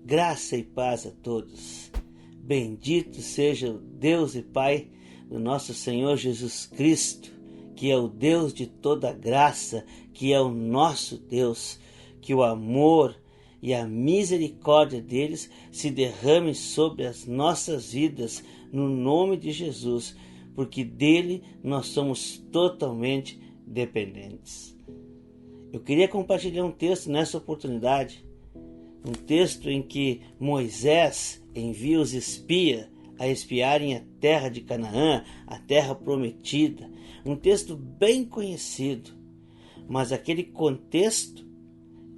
Graça e paz a todos. Bendito seja o Deus e Pai do nosso Senhor Jesus Cristo, que é o Deus de toda graça, que é o nosso Deus, que o amor e a misericórdia deles se derramem sobre as nossas vidas no nome de Jesus, porque dele nós somos totalmente dependentes. Eu queria compartilhar um texto nessa oportunidade, um texto em que Moisés envia os espias a espiarem a terra de Canaã, a terra prometida. Um texto bem conhecido, mas aquele contexto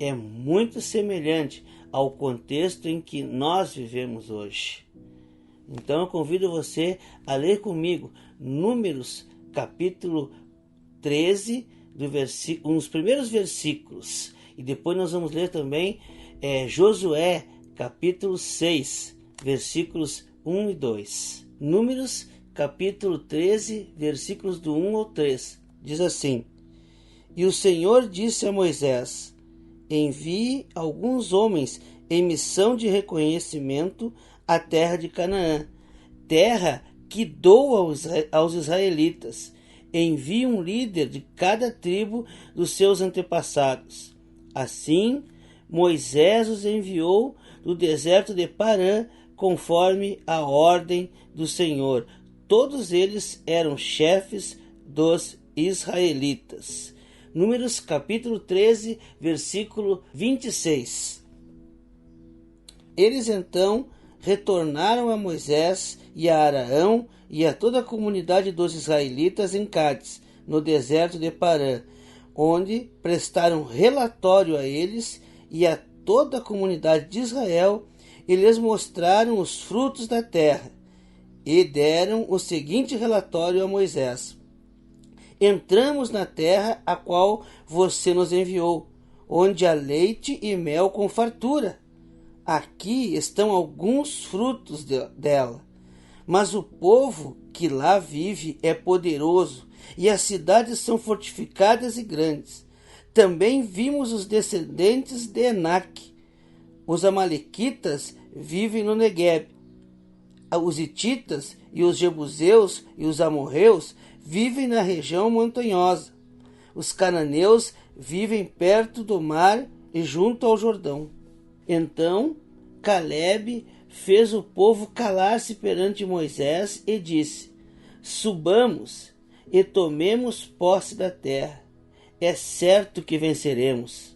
é muito semelhante ao contexto em que nós vivemos hoje. Então eu convido você a ler comigo Números capítulo 13, os primeiros versículos, e depois nós vamos ler também Josué capítulo 6, versículos 1 e 2. Números capítulo 13, versículos do 1 ao 3, diz assim: E o Senhor disse a Moisés: Envie alguns homens em missão de reconhecimento à terra de Canaã, terra que dou aos israelitas. Envie um líder de cada tribo dos seus antepassados. Assim, Moisés os enviou do deserto de Parã, conforme a ordem do Senhor. Todos eles eram chefes dos israelitas. Números capítulo 13, versículo 26. Eles então retornaram a Moisés e a Arão e a toda a comunidade dos israelitas em Cádiz, no deserto de Parã, onde prestaram relatório a eles e a toda a comunidade de Israel, e lhes mostraram os frutos da terra, e deram o seguinte relatório a Moisés: Entramos na terra a qual você nos enviou, onde há leite e mel com fartura. Aqui estão alguns frutos dela. Mas o povo que lá vive é poderoso, e as cidades são fortificadas e grandes. Também vimos os descendentes de Enaque. Os amalequitas vivem no Negueb. Os hititas e os jebuseus e os amorreus vivem na região montanhosa. Os cananeus vivem perto do mar e junto ao Jordão. Então Calebe fez o povo calar-se perante Moisés e disse: Subamos e tomemos posse da terra. É certo que venceremos.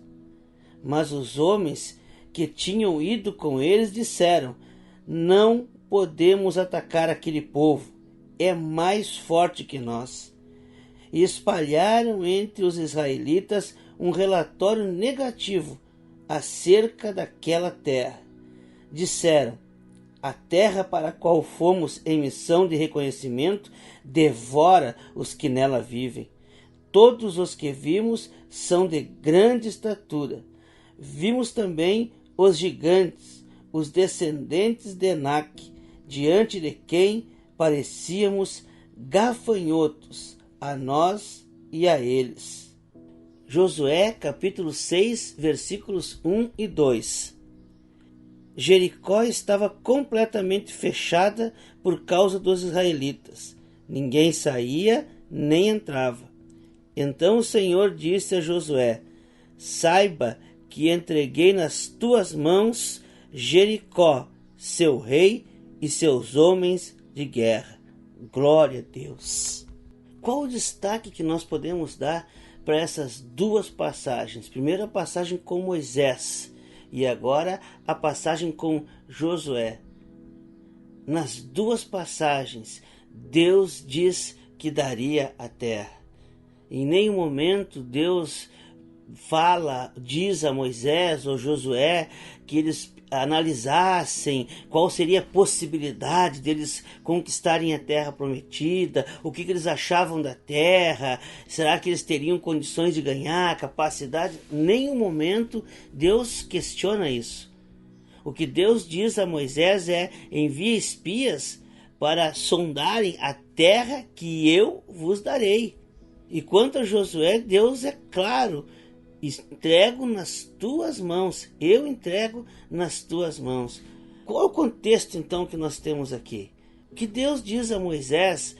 Mas os homens que tinham ido com eles disseram: Não podemos atacar aquele povo, é mais forte que nós. E espalharam entre os israelitas um relatório negativo acerca daquela terra. Disseram: A terra para a qual fomos em missão de reconhecimento devora os que nela vivem. Todos os que vimos são de grande estatura. Vimos também os gigantes, os descendentes de Enaque, diante de quem parecíamos gafanhotos, a nós e a eles. Josué capítulo 6, versículos 1 e 2. Jericó estava completamente fechada por causa dos israelitas. Ninguém saía nem entrava. Então o Senhor disse a Josué: Saiba que entreguei nas tuas mãos Jericó, seu rei e seus homens de guerra. Glória a Deus. Qual o destaque que nós podemos dar para essas duas passagens? Primeiro a passagem com Moisés e agora a passagem com Josué. Nas duas passagens, Deus diz que daria a terra. Em nenhum momento Deus diz a Moisés ou Josué que eles analisassem qual seria a possibilidade deles conquistarem a terra prometida, o que eles achavam da terra, será que eles teriam condições de ganhar, capacidade? Em nenhum momento Deus questiona isso. O que Deus diz a Moisés é: envie espias para sondarem a terra que eu vos darei. E quanto a Josué, Deus é claro entrego nas tuas mãos, eu entrego nas tuas mãos. Qual é o contexto então que nós temos aqui? O que Deus diz a Moisés,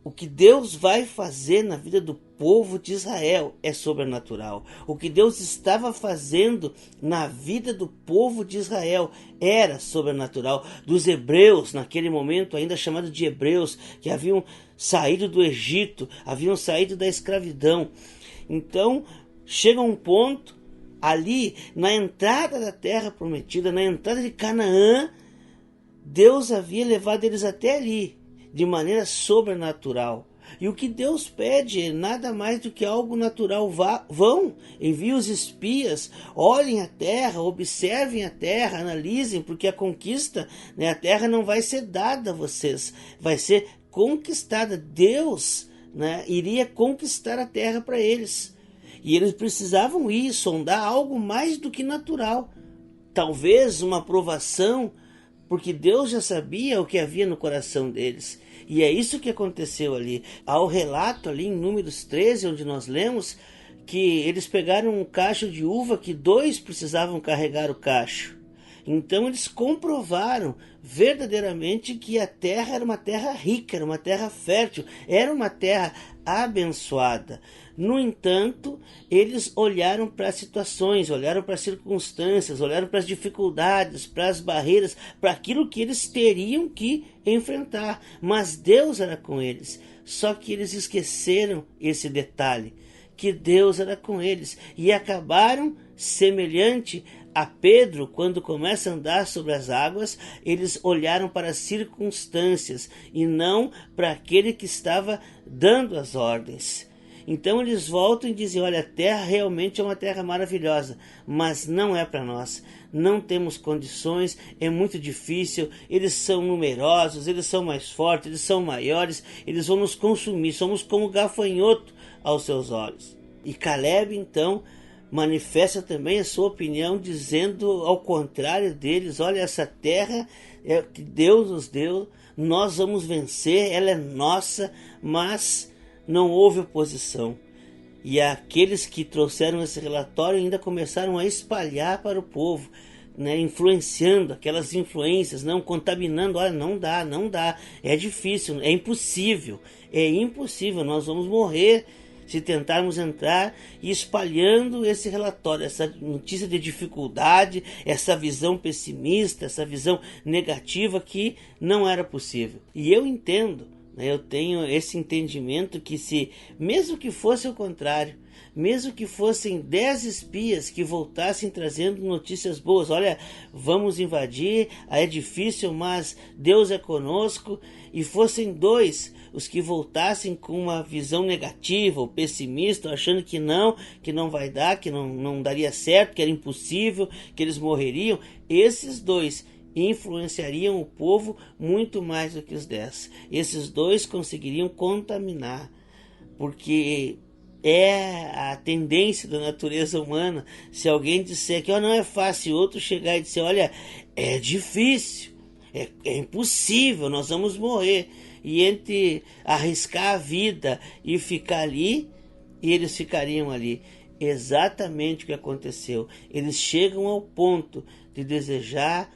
o que Deus vai fazer na vida do povo de Israel é sobrenatural. O que Deus estava fazendo na vida do povo de Israel era sobrenatural. Dos hebreus, naquele momento ainda chamado de hebreus, que haviam saído do Egito, haviam saído da escravidão. Então, chega um ponto ali na entrada da terra prometida, na entrada de Canaã, Deus havia levado eles até ali de maneira sobrenatural. E o que Deus pede é nada mais do que algo natural. Vão, enviem os espias, olhem a terra, observem a terra, analisem, porque a conquista, a terra não vai ser dada a vocês, vai ser conquistada. Deus iria conquistar a terra para eles. E eles precisavam ir, sondar algo mais do que natural. Talvez uma provação, porque Deus já sabia o que havia no coração deles. E é isso que aconteceu ali. Há o relato ali em Números 13, onde nós lemos que eles pegaram um cacho de uva que 2 precisavam carregar o cacho. Então eles comprovaram verdadeiramente que a terra era uma terra rica, era uma terra fértil, era uma terra abençoada. No entanto, eles olharam para as situações, olharam para as circunstâncias, olharam para as dificuldades, para as barreiras, para aquilo que eles teriam que enfrentar. Mas Deus era com eles. Só que eles esqueceram esse detalhe, que Deus era com eles, e acabaram semelhante a Pedro. Quando começa a andar sobre as águas, eles olharam para as circunstâncias e não para aquele que estava dando as ordens. Então eles voltam e dizem: olha, a terra realmente é uma terra maravilhosa, mas não é para nós. Não temos condições, é muito difícil, eles são numerosos, eles são mais fortes, eles são maiores, eles vão nos consumir, somos como gafanhoto aos seus olhos. E Caleb então manifesta também a sua opinião, dizendo ao contrário deles: olha, essa terra é que Deus nos deu, nós vamos vencer, ela é nossa, mas não houve oposição. E aqueles que trouxeram esse relatório ainda começaram a espalhar para o povo, influenciando, aquelas influências, não contaminando. Olha, não dá, é difícil, é impossível, nós vamos morrer se tentarmos entrar, e espalhando esse relatório, essa notícia de dificuldade, essa visão pessimista, essa visão negativa, que não era possível. E eu entendo, eu tenho esse entendimento que, se mesmo que fosse o contrário, mesmo que fossem 10 espias que voltassem trazendo notícias boas, olha, vamos invadir, é difícil, mas Deus é conosco, e fossem 2 os que voltassem com uma visão negativa ou pessimista, achando que não vai dar, que não daria certo, que era impossível, que eles morreriam, esses 2 influenciariam o povo muito mais do que os 10. Esses 2 conseguiriam contaminar, porque é a tendência da natureza humana. Se alguém disser que não é fácil, outro chegar e dizer: olha, é difícil, é impossível, nós vamos morrer. E entre arriscar a vida e ficar ali, eles ficariam ali. Exatamente o que aconteceu. Eles chegam ao ponto de desejar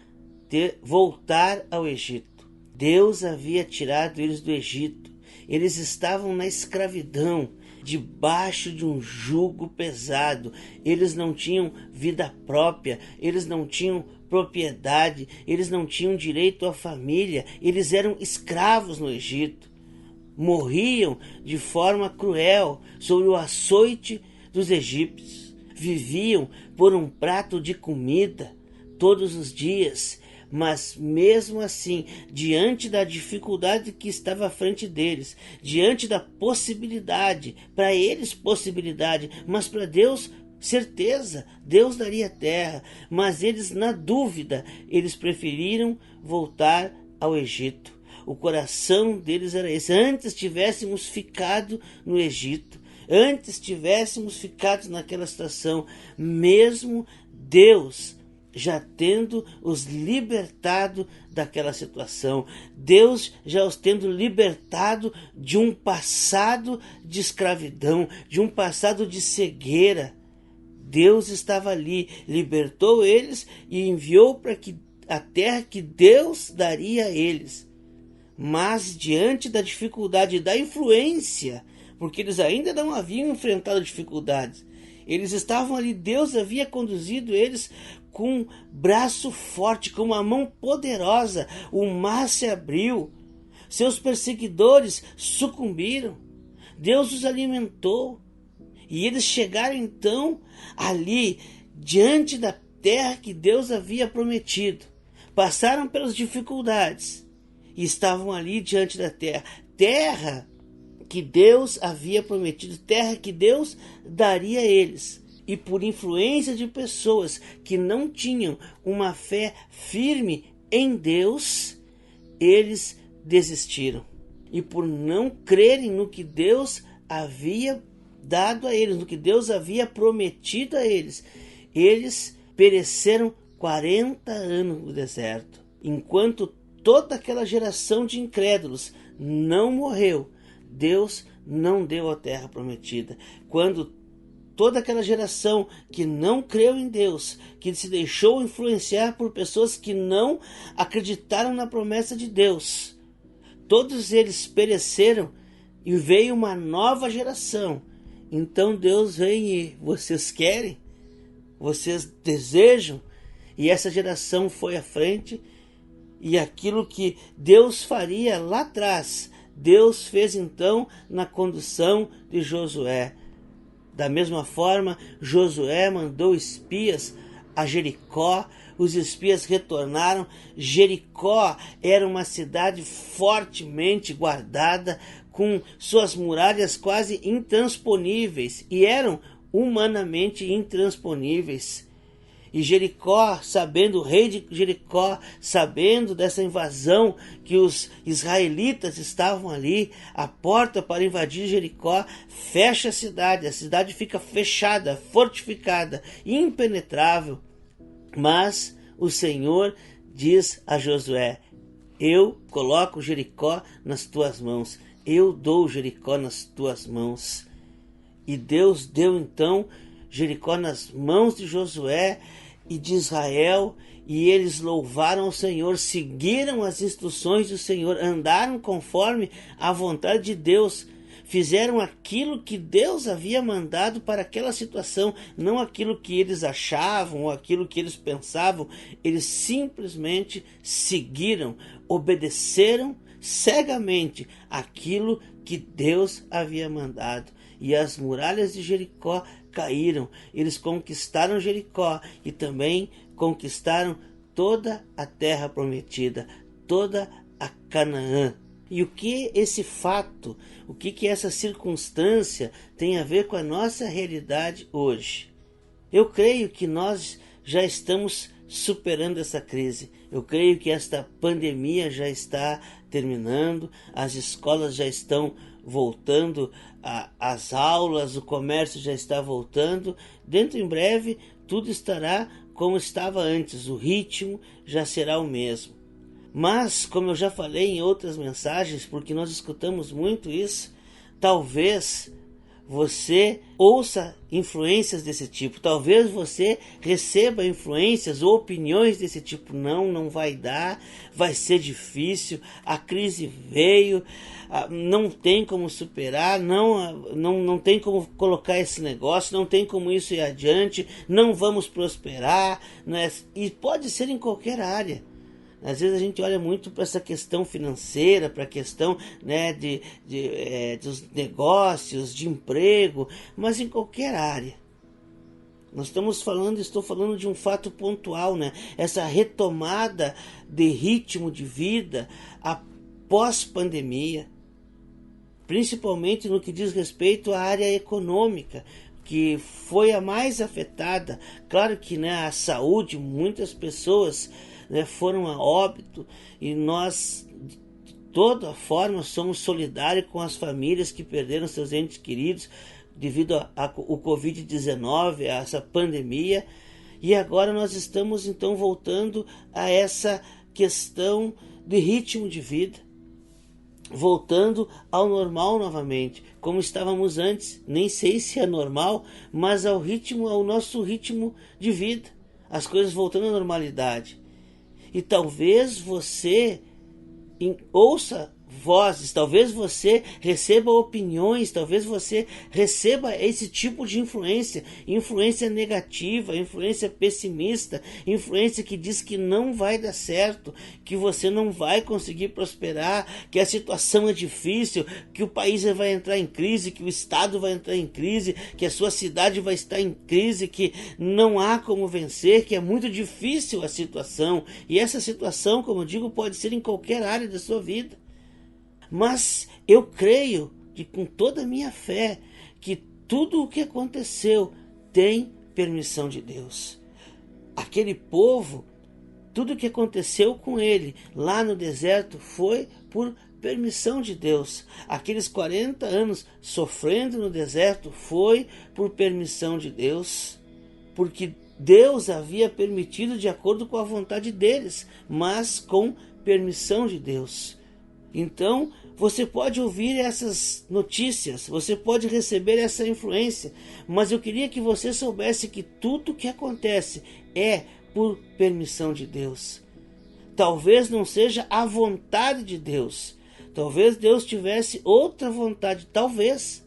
voltar ao Egito. Deus havia tirado eles do Egito. Eles estavam na escravidão, debaixo de um jugo pesado. Eles não tinham vida própria, eles não tinham propriedade, eles não tinham direito à família, eles eram escravos no Egito. Morriam de forma cruel sob o açoite dos egípcios. Viviam por um prato de comida todos os dias. Mas mesmo assim, diante da dificuldade que estava à frente deles, diante da possibilidade, para eles possibilidade, mas para Deus certeza, Deus daria terra, mas eles, na dúvida, eles preferiram voltar ao Egito. O coração deles era esse: antes tivéssemos ficado no Egito, antes tivéssemos ficado naquela situação, mesmo Deus já tendo os libertado daquela situação, Deus já os tendo libertado de um passado de escravidão, de um passado de cegueira. Deus estava ali, libertou eles e enviou para a terra que Deus daria a eles. Mas diante da dificuldade da influência, porque eles ainda não haviam enfrentado dificuldades, eles estavam ali, Deus havia conduzido eles com um braço forte, com uma mão poderosa, o mar se abriu, seus perseguidores sucumbiram, Deus os alimentou, e eles chegaram então ali, diante da terra que Deus havia prometido, passaram pelas dificuldades, e estavam ali diante da terra que Deus havia prometido, terra que Deus daria a eles. E por influência de pessoas que não tinham uma fé firme em Deus, eles desistiram. E por não crerem no que Deus havia dado a eles, no que Deus havia prometido a eles, eles pereceram 40 anos no deserto. Enquanto toda aquela geração de incrédulos não morreu, Deus não deu a terra prometida. Quando toda aquela geração que não creu em Deus, que se deixou influenciar por pessoas que não acreditaram na promessa de Deus, todos eles pereceram e veio uma nova geração. Então Deus vem e vocês querem? Vocês desejam? E essa geração foi à frente, e aquilo que Deus faria lá atrás, Deus fez então na condução de Josué. Da mesma forma, Josué mandou espias a Jericó, os espias retornaram. Jericó era uma cidade fortemente guardada, com suas muralhas quase intransponíveis, e eram humanamente intransponíveis. E Jericó, sabendo, o rei de Jericó, sabendo dessa invasão, que os israelitas estavam ali, a porta para invadir Jericó, fecha a cidade fica fechada, fortificada, impenetrável. Mas o Senhor diz a Josué: eu coloco Jericó nas tuas mãos, eu dou Jericó nas tuas mãos. E Deus deu então Jericó nas mãos de Josué e de Israel, e eles louvaram o Senhor, seguiram as instruções do Senhor, andaram conforme a vontade de Deus, fizeram aquilo que Deus havia mandado para aquela situação, não aquilo que eles achavam ou aquilo que eles pensavam. Eles simplesmente seguiram, obedeceram cegamente aquilo que Deus havia mandado, e as muralhas de Jericó caíram. Eles conquistaram Jericó e também conquistaram toda a terra prometida, toda a Canaã. E o que esse fato, o que essa circunstância tem a ver com a nossa realidade hoje? Eu creio que nós já estamos superando essa crise. Eu creio que esta pandemia já está terminando, as escolas já estão voltando às aulas, o comércio já está voltando. Dentro em breve tudo estará como estava antes, o ritmo já será o mesmo. Mas, como eu já falei em outras mensagens, porque nós escutamos muito isso, talvez você ouça influências desse tipo, talvez você receba influências ou opiniões desse tipo. Não vai dar, vai ser difícil, a crise veio, não tem como superar, não tem como colocar esse negócio, não tem como isso ir adiante, não vamos prosperar, né? E pode ser em qualquer área. Às vezes a gente olha muito para essa questão financeira, para a questão, né, dos negócios, de emprego, mas em qualquer área. Estou falando de um fato pontual, né? Essa retomada de ritmo de vida após pandemia, principalmente no que diz respeito à área econômica, que foi a mais afetada. Claro que, né, a saúde, muitas pessoas, né, foram a óbito, e nós de toda forma somos solidários com as famílias que perderam seus entes queridos devido ao Covid-19, a essa pandemia. E agora nós estamos então voltando a essa questão de ritmo de vida. voltando ao normal novamente, como estávamos antes. Nem sei se é normal, mas ao nosso ritmo de vida, as coisas voltando à normalidade. E talvez você ouça vozes, talvez você receba opiniões, talvez você receba esse tipo de influência negativa, influência pessimista, influência que diz que não vai dar certo, que você não vai conseguir prosperar, que a situação é difícil, que o país vai entrar em crise, que o estado vai entrar em crise, que a sua cidade vai estar em crise, que não há como vencer, que é muito difícil a situação. E essa situação, como eu digo, pode ser em qualquer área da sua vida. Mas eu creio, com toda a minha fé, que tudo o que aconteceu tem permissão de Deus. Aquele povo, tudo o que aconteceu com ele lá no deserto foi por permissão de Deus. Aqueles 40 anos sofrendo no deserto foi por permissão de Deus, porque Deus havia permitido de acordo com a vontade deles, mas com permissão de Deus. Então, você pode ouvir essas notícias, você pode receber essa influência, mas eu queria que você soubesse que tudo que acontece é por permissão de Deus. Talvez não seja a vontade de Deus, talvez Deus tivesse outra vontade, talvez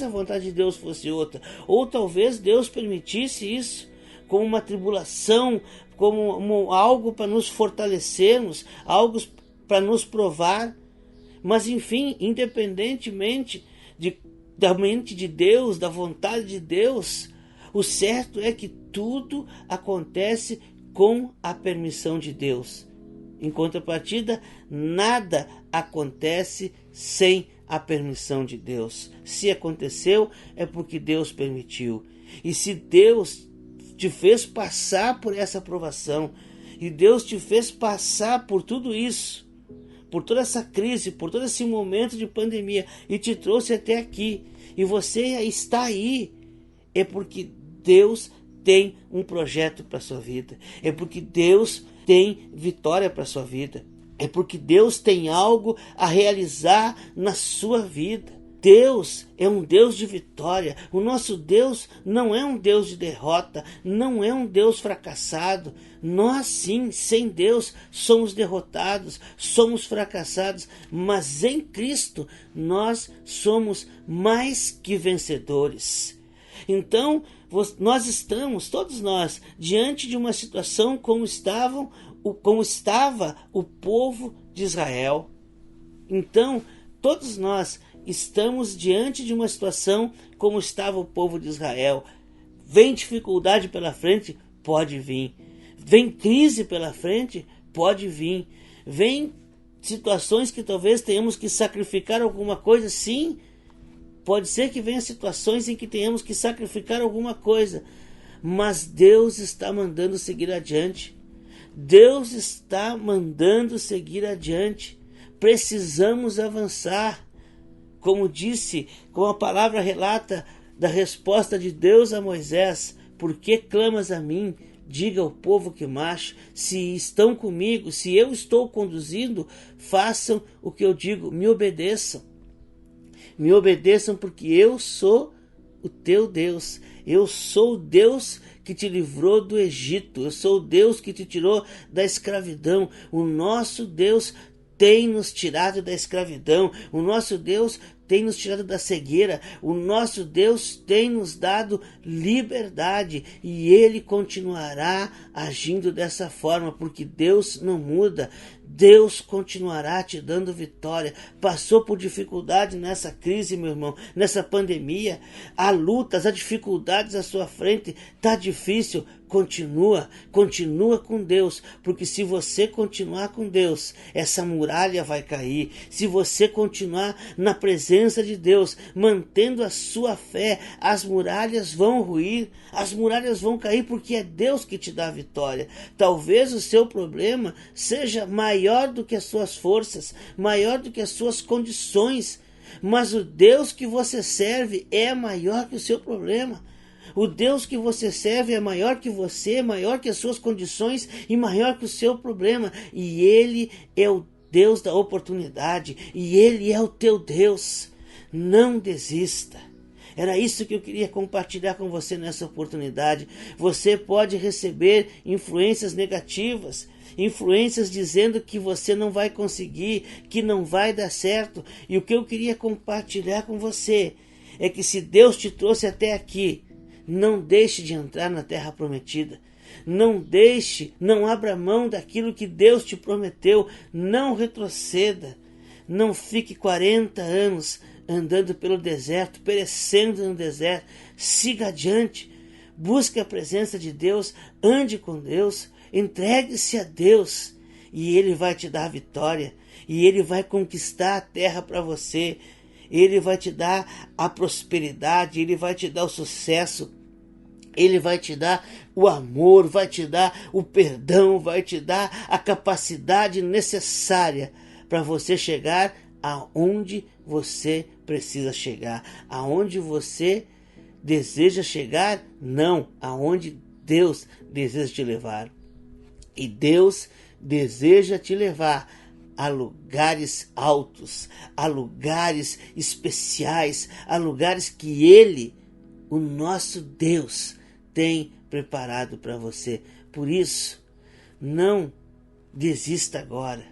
a vontade de Deus fosse outra, ou talvez Deus permitisse isso como uma tribulação, como algo para nos fortalecermos, algo para nos provar. Mas enfim, independentemente da mente de Deus, da vontade de Deus, o certo é que tudo acontece com a permissão de Deus. Em contrapartida, nada acontece sem a permissão de Deus. Se aconteceu, é porque Deus permitiu. E se Deus te fez passar por essa provação, e Deus te fez passar por tudo isso, por toda essa crise, por todo esse momento de pandemia, e te trouxe até aqui, e você está aí, é porque Deus tem um projeto para a sua vida, é porque Deus tem vitória para a sua vida, é porque Deus tem algo a realizar na sua vida. Deus é um Deus de vitória. O nosso Deus não é um Deus de derrota, não é um Deus fracassado. Nós sim, sem Deus, somos derrotados, somos fracassados, mas em Cristo nós somos mais que vencedores. Então, nós estamos, todos nós, diante de uma situação como estava o povo de Israel. Então, todos nós estamos diante de uma situação como estava o povo de Israel. Vem dificuldade pela frente? Pode vir. Vem crise pela frente? Pode vir. Vem situações que talvez tenhamos que sacrificar alguma coisa? Sim. Pode ser que venha situações em que tenhamos que sacrificar alguma coisa. Mas Deus está mandando seguir adiante. Deus está mandando seguir adiante. Precisamos avançar. Como a palavra relata da resposta de Deus a Moisés: por que clamas a mim? Diga ao povo que marche. Se estão comigo, se eu estou conduzindo, façam o que eu digo, me obedeçam. Me obedeçam, porque eu sou o teu Deus. Eu sou o Deus que te livrou do Egito. Eu sou o Deus que te tirou da escravidão. O nosso Deus tem nos tirado da escravidão. O nosso Deus tem nos tirado da cegueira. O nosso Deus tem nos dado liberdade, e Ele continuará agindo dessa forma, porque Deus não muda. Deus continuará te dando vitória. Passou por dificuldade nessa crise, meu irmão, nessa pandemia. Há lutas, há dificuldades à sua frente. Está difícil. Continua com Deus, porque se você continuar com Deus, essa muralha vai cair. Se você continuar na presença de Deus, mantendo a sua fé, as muralhas vão ruir, as muralhas vão cair, porque é Deus que te dá a vitória. Talvez o seu problema seja maior do que as suas forças, maior do que as suas condições, mas o Deus que você serve é maior que o seu problema. O Deus que você serve é maior que você, maior que as suas condições e maior que o seu problema. E Ele é o Deus da oportunidade e Ele é o teu Deus. Não desista. Era isso que eu queria compartilhar com você nessa oportunidade. Você pode receber influências negativas, influências dizendo que você não vai conseguir, que não vai dar certo. E o que eu queria compartilhar com você é que se Deus te trouxe até aqui, não deixe de entrar na terra prometida. Não abra mão daquilo que Deus te prometeu. Não retroceda. Não fique 40 anos andando pelo deserto, perecendo no deserto. Siga adiante. Busque a presença de Deus. Ande com Deus. Entregue-se a Deus. E Ele vai te dar a vitória. E Ele vai conquistar a terra para você. Ele vai te dar a prosperidade. Ele vai te dar o sucesso. Ele vai te dar o amor, vai te dar o perdão, vai te dar a capacidade necessária para você chegar aonde você precisa chegar. Aonde você deseja chegar? Não, aonde Deus deseja te levar. E Deus deseja te levar a lugares altos, a lugares especiais, a lugares que Ele, o nosso Deus, tem preparado para você. Por isso, não desista agora.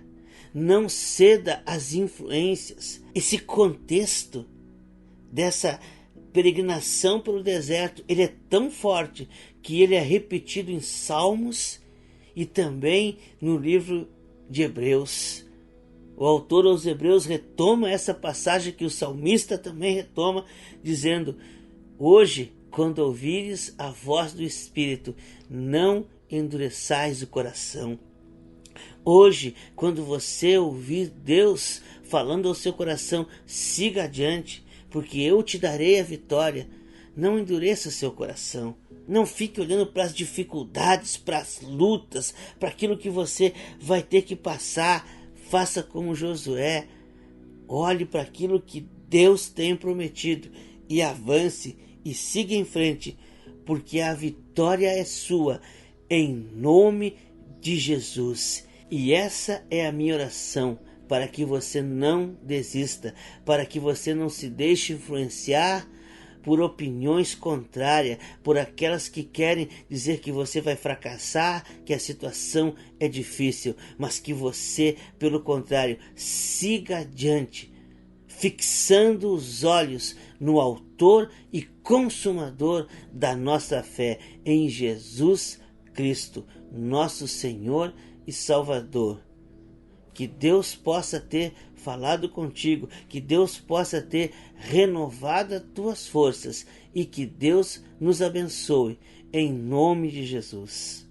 Não ceda às influências. Esse contexto dessa peregrinação pelo deserto, ele é tão forte que ele é repetido em Salmos e também no livro de Hebreus. O autor aos Hebreus retoma essa passagem que o salmista também retoma, dizendo: hoje, quando ouvires a voz do Espírito, não endureçais o coração. Hoje, quando você ouvir Deus falando ao seu coração, siga adiante, porque eu te darei a vitória. Não endureça seu coração. Não fique olhando para as dificuldades, para as lutas, para aquilo que você vai ter que passar. Faça como Josué. Olhe para aquilo que Deus tem prometido e avance e siga em frente, porque a vitória é sua, em nome de Jesus. E essa é a minha oração, para que você não desista, para que você não se deixe influenciar por opiniões contrárias, por aquelas que querem dizer que você vai fracassar, que a situação é difícil, mas que você, pelo contrário, siga adiante, fixando os olhos no autor e consumador da nossa fé, em Jesus Cristo, nosso Senhor e Salvador. Que Deus possa ter falado contigo, que Deus possa ter renovado as tuas forças e que Deus nos abençoe, em nome de Jesus.